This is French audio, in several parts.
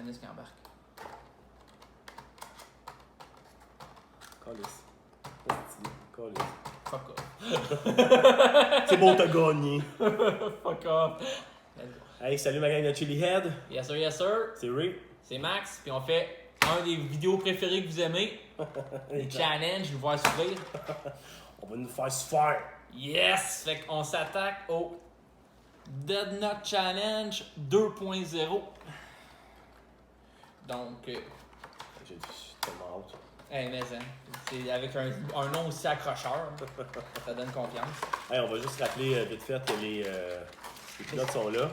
nutritionniste qui embarque. Calice. Calice. Fuck off. C'est bon, t'as gagné. Fuck off. Hey, salut ma gang de Chili Head. Yes sir, yes sir. C'est Ray. C'est Max, puis on fait un des vidéos préférées que vous aimez. Les challenges, vous voir souffrir. On va nous faire se faire. Yes! Fait qu'on s'attaque au Dead Nut Challenge 2.0. Donc, J'ai tellement hâte. hey, mais hein, c'est avec un nom aussi accrocheur. Ça donne confiance. Hey, on va juste rappeler vite fait que les pilotes sont là.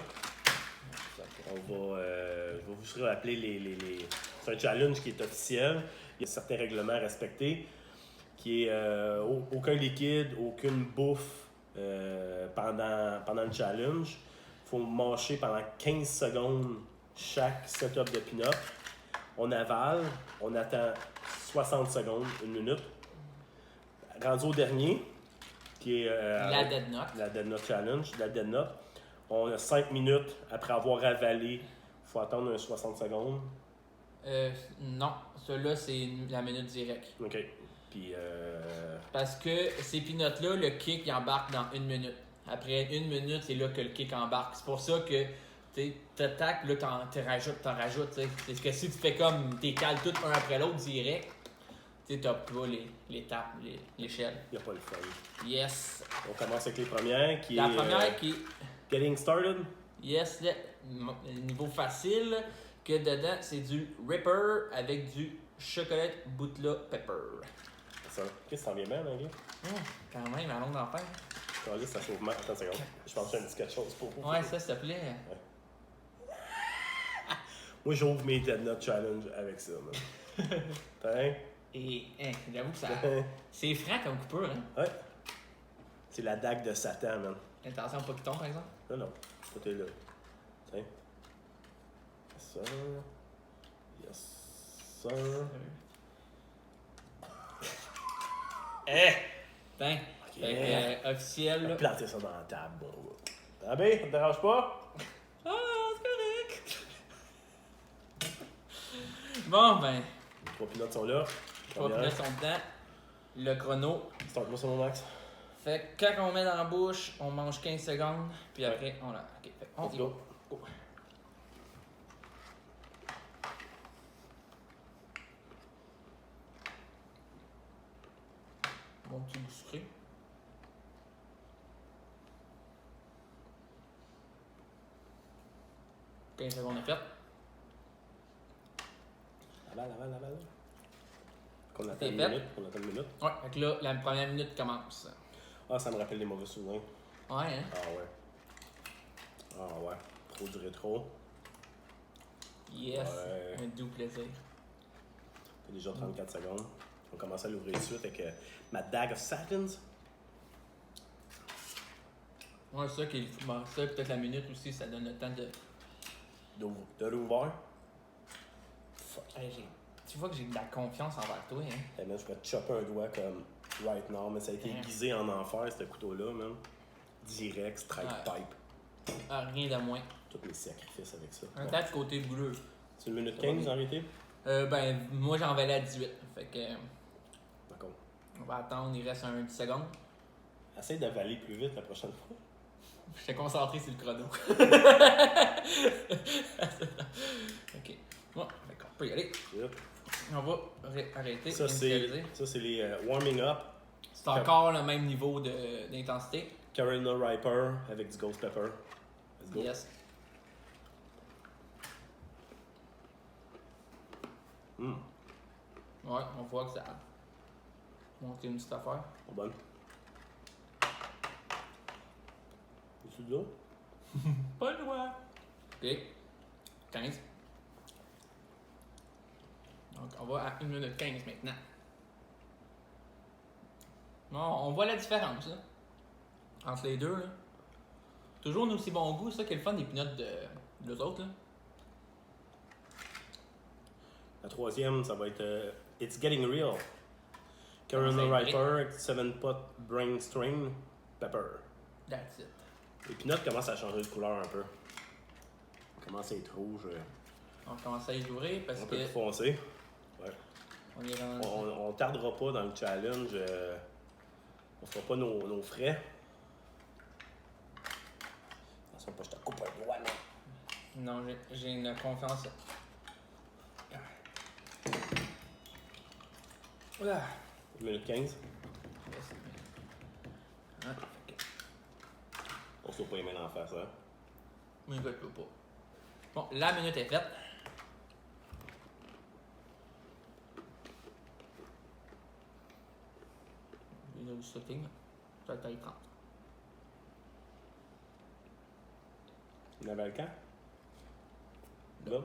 Je vais juste rappeler les... C'est un challenge qui est officiel. Il y a certains règlements à respecter. Qui est aucun liquide, aucune bouffe pendant le challenge. Il faut mâcher pendant 15 secondes chaque setup de peanut. On avale, on attend 60 secondes, 1 minute. Rendu au dernier, qui est La Dead Nut. la Dead Nut Challenge, la Dead Nut. On a 5 minutes après avoir avalé. Il faut attendre 60 secondes. Non, celui-là, c'est la minute directe. OK. Puis, Parce que ces peanuts-là, le kick, il embarque dans 1 minute. Après 1 minute, c'est là que le kick embarque. C'est pour ça que tu t'attaques, là, t'en rajoutes. T'sais. C'est que si tu fais comme, t'es cales tout un après l'autre direct, tu t'as pas l'étape, l'échelle. il n'y a pas le fun. Yes. On commence avec les premières. La première qui est, Getting started. yes, le niveau facile, que dedans, c'est du Ripper avec du chocolat Boutla Pepper. Ça. Qu'est-ce que ça vient bien, mon gars? Quand même, allons d'en faire. Là, ça chauffe mal. Attends une seconde. Je pense que j'ai un petit quelque chose pour vous. Ouais, ça, s'il te plaît. Moi, j'ouvre mes Dead Nut Challenge avec ça, man. T'as Et j'avoue que ça. C'est franc comme coupure, hein. Ouais. C'est la dague de Satan, man. Attention pas qu'il tombe, par exemple. Non. Tout est là. Tiens. Ça. Yes, ça. Tiens. Ok. Fait que, officiel, là. Planter ça dans la table, bon gars. Ah ben, ça te dérange pas? Ah, c'est correct. Bon, ben. Les 3 pilotes sont là. Les 3 pilotes sont dedans. Le chrono. Start-moi sur mon max. Fait que quand on met dans la bouche, on mange 15 secondes. Puis après, on l'a. Ok, fait on Let's y go. va. Mon petit goût sucré. « 15 secondes est fait. Avale. Qu'on attend C'est une fait. minute. On attend une minute. Ouais, fait que là, la première minute commence. Ah, ça me rappelle des mauvais souvenirs. Ouais, hein? Ah ouais. Trop du rétro. Yes. Ouais. Un doux plaisir. T'as déjà 34 secondes. On commence à l'ouvrir tout de suite avec ma Dag of Satins. Ouais, ça qui est. Bon, ça, peut-être la minute aussi, ça donne le temps de. De l'ouvert. Fuck. Hey, tu vois que j'ai de la confiance envers toi, hein? Hey, man, je pourrais te chopper un doigt comme right now, mais ça a été aiguisé en enfer, ce couteau-là, man. Direct, strike pipe. Ah, rien de moins. Tous mes sacrifices avec ça. Un tas de côté bouleux. C'est une minute 15 en réalité? Ben, moi j'en valais à 18. Fait que. D'accord. On va attendre, il reste un 10 secondes. Essaye d'avaler plus vite la prochaine fois. J'étais concentré sur le chrono. Ok. Bon, d'accord, on peut y aller. Yep. On va arrêter. Ça, c'est les warming up. C'est encore le même niveau d'intensité. Carolina Reaper avec du Ghost Pepper. Let's go. Yes. Mm. Ouais, on voit que ça a monté une petite affaire. Pas bonne. C'est là? Pas loin. Ok. 15. Donc, on va à 1 minute 15 maintenant. Non, on voit la différence, là. Entre les deux, là. Toujours un aussi bon goût, ça qui est le fun des peanuts de l'eux autres, là. La troisième, ça va être It's Getting Real. Carolina Reaper, 7-pot Brain String Pepper. That's it. Les peanuts commencent à changer de couleur un peu. Ils commencent à être rouges. On commence à les ouvrir parce On peut que plus foncer. Ouais. on est rendu. On tardera pas dans le challenge. On fera pas nos frais. Attention pas, je te coupe un doigt, là. Non, j'ai une confiance. Oula. 1 minute 15. Ah, fait que- On se pas les mains en face, hein. Mais écoute, je peux pas. Bon, la minute est faite. Il y a du setting. Ça taille 30. Il y en avait le camp? Là?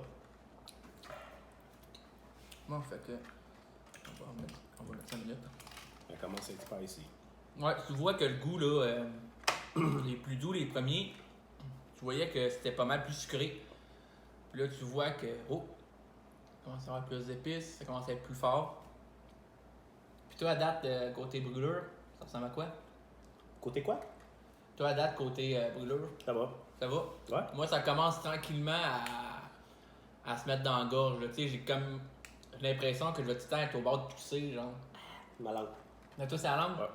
Bon, fait que. On va mettre 5 minutes. Ça commence à être pas ici. Ouais, tu vois que le goût, là, les plus doux, les premiers, tu voyais que c'était pas mal plus sucré. Puis là, tu vois que, oh, ça commence à avoir plus d'épices, ça commence à être plus fort. Puis toi, à date, côté brûlure, ça ressemble à quoi? Côté quoi? Toi, à date, côté brûlure, Ça va. ça va? Ouais? Moi, ça commence tranquillement à se mettre dans la gorge, là. Tu sais, j'ai comme l'impression que le petit temps est au bord de pousser, genre. Ma langue. Mais toi, c'est la langue? Ouais.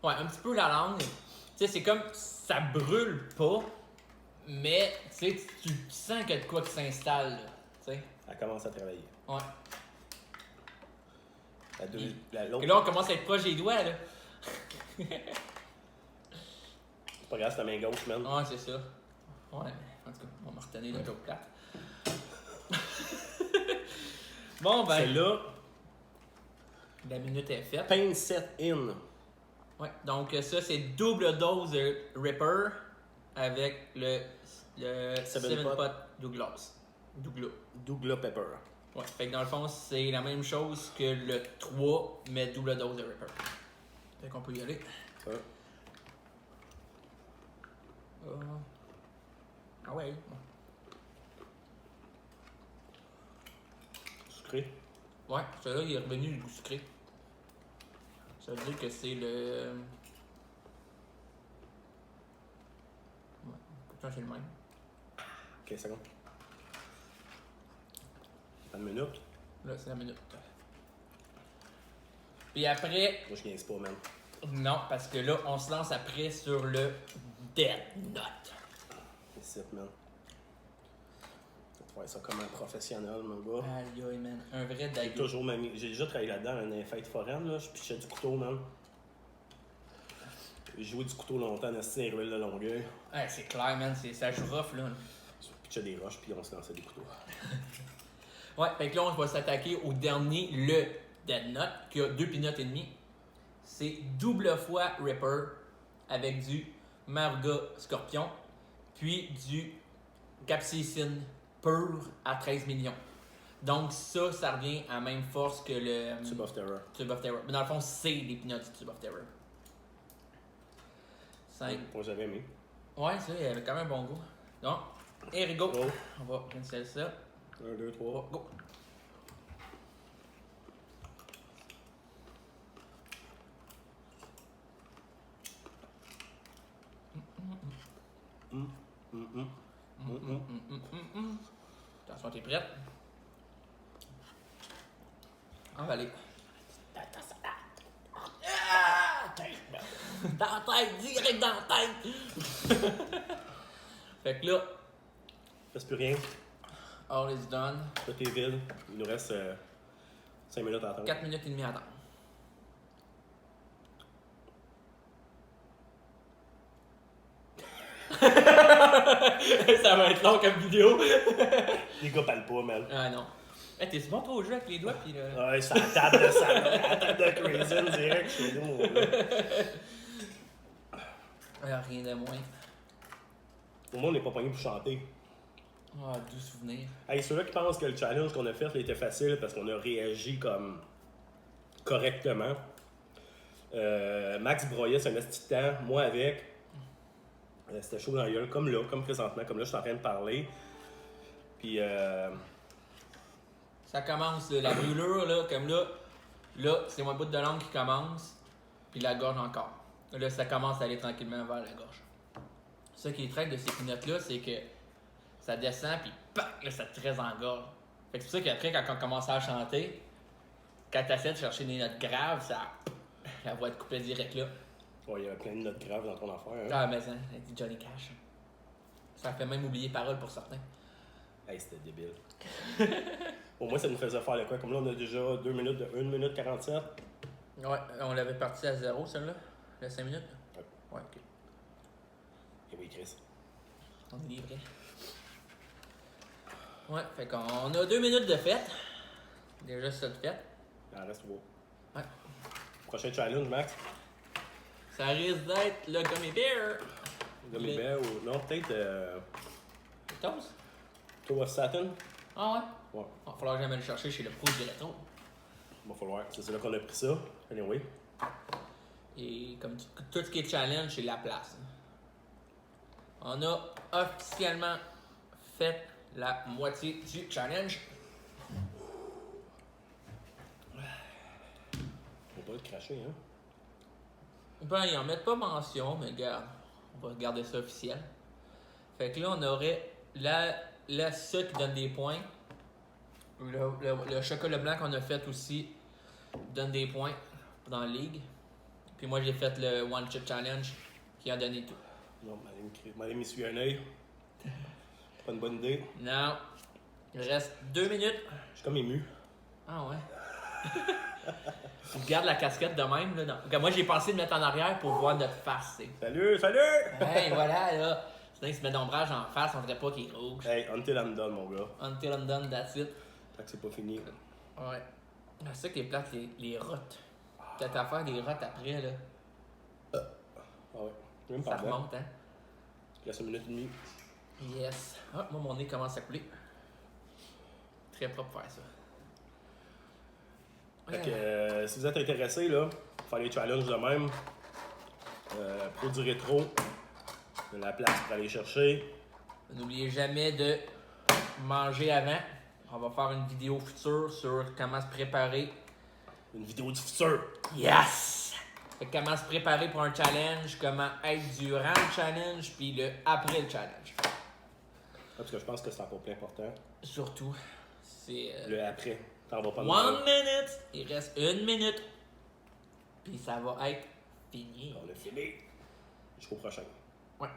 Ouais, un petit peu la langue. Tu sais, c'est comme ça brûle pas, mais tu sais, tu sens qu'il y a de quoi qui s'installe, là. Tu sais. Elle commence à travailler. Ouais. L'autre, Et là, on commence à être proche des doigts, là. c'est pas grave, c'est ta main gauche, man. Ouais, c'est ça. Ouais, en tout cas, on va me retenir de l'autre plate. Bon, ben. Celle-là, La minute est faite. pain set in. Ouais, donc ça, c'est double dose de Ripper avec le Seven 7 Pot. Pot Douglas. Douglas. Douglas Pepper. Ouais, fait que dans le fond, c'est la même chose que le 3, mais double dose de Ripper. Fait qu'on peut y aller. Ouais. Ah ouais. Sucré. Ouais, celui-là, il est revenu du goût sucré. Ça veut dire que c'est le. Ouais, pourtant c'est le même. 15 secondes. Pas de minute. Là, c'est la minute. Puis après, Moi, je niaise pas, man. non, parce que là, on se lance après sur le Dead Note. C'est ça, man. On va faire ça comme un professionnel, mon gars. Aïe, aïe, man. Un vrai J'ai dague. toujours j'ai déjà travaillé là-dedans, dans les fêtes foraines, là. Je pichais du couteau, man. J'ai joué du couteau longtemps dans cette ruelle de Longueuil. Ouais, c'est clair, man. Ça joue rough, là. Je pitchais des roches, puis on se lançait des couteaux. Ouais, fait que là, on va s'attaquer au dernier, le Dead Note, qui a 2 pinottes et demi. C'est double fois Ripper avec du Marga Scorpion, puis du Capsaicin pur à 13 millions. Donc ça revient à la même force que le Tube of Terror. Tube of Terror. Mais dans le fond, c'est les pinottes du Tube of Terror. 5. Moi, j'avais aimé. Ouais, ça, il avait quand même un bon goût. Donc, here we go. Go. On va cancel ça. 1, 2, 3. Go. Attention, t'es prête? Allez. Dans la tête, direct dans la tête! Fait que là, Reste plus rien. all is done. Tout est vide. Il nous reste 5 minutes à attendre. 4 minutes et demie à attendre. Ça va être long comme vidéo. Les gars parlent pas, man. Ah non. Hey, t'es souvent trop au jeu avec les doigts pis là. Ouais, c'est à la table de ça, à la table de Crazy direct chez nous. Là. Rien de moins. Au moins, on n'est pas pogné pour chanter. Ah, doux souvenir. Hey, ceux-là qui pensent que le challenge qu'on a fait là, était facile parce qu'on a réagi comme correctement. Max broyait son esti de temps, moi avec. C'était chaud dans la gueule, comme là, comme présentement, comme là, je suis en train de parler. Puis, Ça commence, la brûlure, là, comme là, c'est mon bout de langue qui commence, puis la gorge encore. Là, ça commence à aller tranquillement vers la gorge. Ce qui est très de ces pinottes-là, c'est que ça descend, puis pac, là, ça te reste en gorge. Fait que c'est pour ça qu'après, quand on commence à chanter, quand t'essaies de chercher des notes graves, la voix te coupait direct là. Ouais, il y avait plein de notes graves dans ton affaire. Hein? Ah, mais ça, elle dit Johnny Cash. Ça fait même oublier paroles pour certains. Hey, c'était débile. Au moins, ça nous faisait faire le quoi? Comme là, on a déjà 2 minutes de 1 minute 47. Ouais, on l'avait parti à 0, celle-là, la 5 minutes. Ouais. Ouais, ok. Et oui, Chris. On est livré. Ouais, fait qu'on a 2 minutes de fête. Déjà, c'est ça de fête. Il en reste 3. Ouais. Prochain challenge, Max. Ça risque d'être le Gummy Bear. Gummy Bear ou. Non, peut-être. Toast? Toe of Saturn. Ah ouais? Ouais. Il va falloir jamais le chercher chez le pro du rétro. Il va falloir. C'est là qu'on a pris ça. Anyway. Et comme tout ce qui est challenge, c'est la place. On a officiellement fait la moitié du challenge. Faut pas le cracher, hein. Ben, ils en mettent pas mention, mais regarde, on va regarder ça officiel. Fait que là, on aurait ça qui donne des points. Le chocolat blanc qu'on a fait aussi donne des points dans la ligue. Puis moi, j'ai fait le One Chip Challenge qui a donné tout. Non, m'allez m'essuyer un œil. Pas une bonne idée. Non. Il reste 2 minutes. Je suis comme ému. Ah ouais. Regarde la casquette de même. Là, non. Donc, moi, j'ai pensé de mettre en arrière pour voir notre face. T'sais. Salut, salut! Hey, voilà, là. Sinon, il se met d'ombrage en face, on dirait pas qu'il est rouge. Hey, until I'm done, mon gars. Until I'm done, that's it. Tant que c'est pas fini. Ouais. C'est ça qui est plate, les rottes. Peut-être à faire des rottes après, là. Ah ouais. Même Ça pas bien. remonte, hein. Il reste 1 minute et demie. Yes. Ah, moi, mon nez commence à couler. Très propre faire ça. Fait que si vous êtes intéressés, là, pour faire les challenges de même, pro du rétro, de la place pour aller chercher. N'oubliez jamais de manger avant. On va faire une vidéo future sur comment se préparer. Une vidéo du futur. Yes! Fait que comment se préparer pour un challenge, comment être durant le challenge, puis le après le challenge. Parce que je pense que c'est encore plus important. Surtout, c'est... Le après. T'en vas pas de 1 minute! Il reste 1 minute. Puis ça va être fini. On a fini. Jusqu'au prochain. Ouais.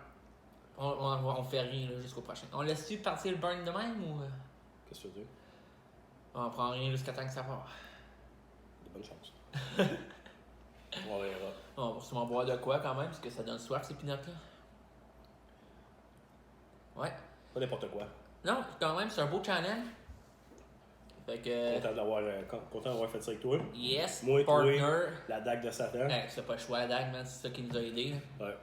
On fait rien là, jusqu'au prochain. On laisse-tu partir le burn de même ou... Qu'est-ce que tu veux dire? On prend rien jusqu'à temps que ça part. De bonnes chances. On verra. On va sûrement boire de quoi quand même, parce que ça donne soif ces pinottes là. Ouais. Pas n'importe quoi. Non, quand même, c'est un beau challenge. Fait que... Content d'avoir fait ça avec toi. Yes, Moi et partner. toi, la dague de Satan. C'est pas le choix, la dague, man. C'est ça qui nous a aidés. Là. Ouais.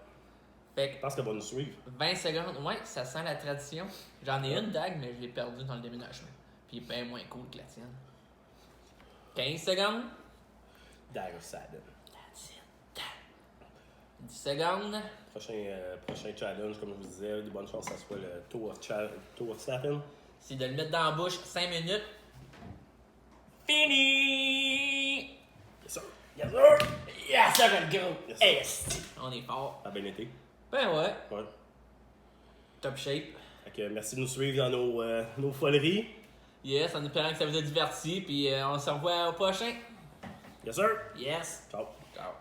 Fait Je pense qu'elle va nous suivre. que 20 secondes, ouais, ça sent la tradition. J'en ai une dague, mais je l'ai perdue dans le déménagement. Puis bien moins cool que la tienne. 15 secondes. Dague of Satan. That's it. 10 secondes. Prochain challenge, comme je vous disais, de bonnes chances que ça soit le Toe of Satan. C'est de le mettre dans la bouche 5 minutes. Fini! Yes sir! Yes sir! Yes, ça va le gros! Yes, Yes! On est fort. Ça a bien été. Ben ouais, Ouais. top shape. Fait que merci de nous suivre dans nos foleries. Yes, en espérant que ça vous a diverti. Puis on se revoit au prochain. Yes sir! Yes! Ciao! Ciao!